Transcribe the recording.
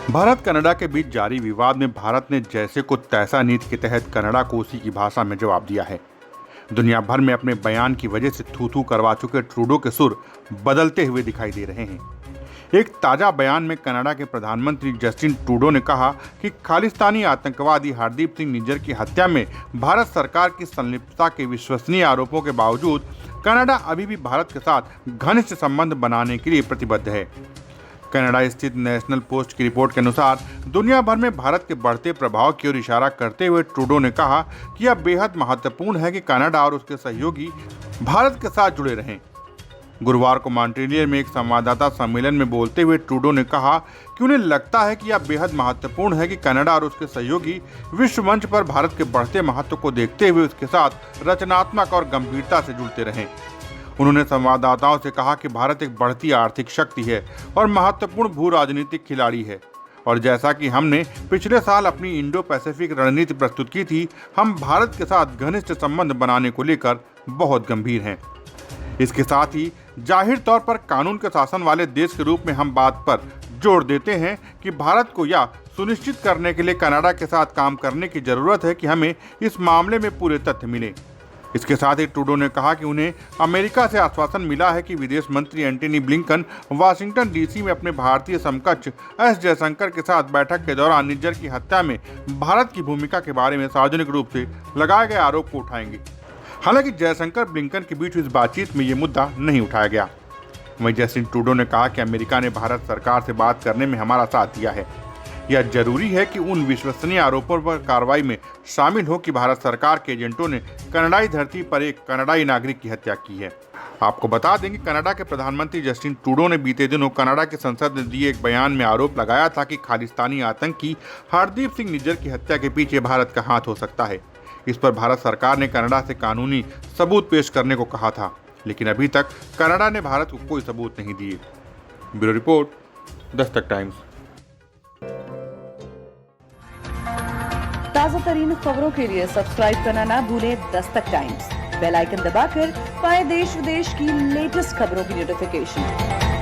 Bharat Canada के बीच जारी विवाद में भारत ने जैसे को तैसा नीति के तहत कनाडा को उसी की भाषा में जवाब दिया है। दुनिया भर में अपने बयान की वजह से थू थू करवा चुके ट्रूडो के सुर बदलते हुए दिखाई दे रहे हैं। एक ताजा बयान में कनाडा के प्रधानमंत्री जस्टिन ट्रूडो ने कहा कि खालिस्तानी आतंकवादी हरदीप सिंह निज्जर की हत्या में भारत सरकार की संलिप्तता के विश्वसनीय आरोपों के बावजूद कनाडा अभी भी भारत के साथ घनिष्ठ संबंध बनाने के लिए प्रतिबद्ध है। कनाडा स्थित नेशनल पोस्ट की रिपोर्ट के अनुसार दुनिया भर में भारत के बढ़ते प्रभाव की ओर इशारा करते हुए ट्रूडो ने कहा कि यह बेहद महत्वपूर्ण है कि कनाडा और उसके सहयोगी भारत के साथ जुड़े रहें। गुरुवार को मॉन्ट्रियल में एक संवाददाता सम्मेलन में बोलते हुए ट्रूडो ने कहा कि उन्हें लगता है कि यह बेहद महत्वपूर्ण है कि कनाडा और उसके सहयोगी विश्व मंच पर भारत के बढ़ते महत्व को देखते हुए उसके साथ रचनात्मक और गंभीरता से जुड़ते रहें। उन्होंने संवाददाताओं से कहा कि भारत एक बढ़ती आर्थिक शक्ति है और महत्वपूर्ण भू राजनीतिक खिलाड़ी है, और जैसा कि हमने पिछले साल अपनी इंडो पैसिफिक रणनीति प्रस्तुत की थी, हम भारत के साथ घनिष्ठ संबंध बनाने को लेकर बहुत गंभीर हैं। इसके साथ ही जाहिर तौर पर कानून के शासन वाले देश के रूप में हम बात पर जोर देते हैं कि भारत को यह सुनिश्चित करने के लिए कनाडा के साथ काम करने की जरूरत है कि हमें इस मामले में पूरे तथ्य मिले। इसके साथ ही ट्रूडो ने कहा कि उन्हें अमेरिका से आश्वासन मिला है कि विदेश मंत्री एंटनी ब्लिंकन वाशिंगटन डीसी में अपने भारतीय समकक्ष एस जयशंकर के साथ बैठक के दौरान निज्जर की हत्या में भारत की भूमिका के बारे में सार्वजनिक रूप से लगाए गए आरोप को उठाएंगे। हालांकि जयशंकर ब्लिंकन के बीच इस बातचीत में ये मुद्दा नहीं उठाया गया। वहीं जस्टिन ट्रूडो ने कहा कि अमेरिका ने भारत सरकार से बात करने में हमारा साथ दिया है। यह जरूरी है कि उन विश्वसनीय आरोपों पर कार्रवाई में शामिल हो कि भारत सरकार के एजेंटों ने कनाडाई धरती पर एक कनाडाई नागरिक की हत्या की है। आपको बता दें कि कनाडा के प्रधानमंत्री जस्टिन ट्रूडो ने बीते दिनों कनाडा की संसद में दिए एक बयान में आरोप लगाया था कि खालिस्तानी आतंकी हरदीप सिंह निज्जर की हत्या के पीछे भारत का हाथ हो सकता है। इस पर भारत सरकार ने कनाडा से कानूनी सबूत पेश करने को कहा था, लेकिन अभी तक कनाडा ने भारत को कोई सबूत नहीं दिए। Bureau report, Dastak times. ताज़ा तरीन खबरों के लिए सब्सक्राइब करना ना भूलें दस्तक टाइम्स। बेल आइकन दबाकर पाएं देश विदेश की लेटेस्ट खबरों की नोटिफिकेशन।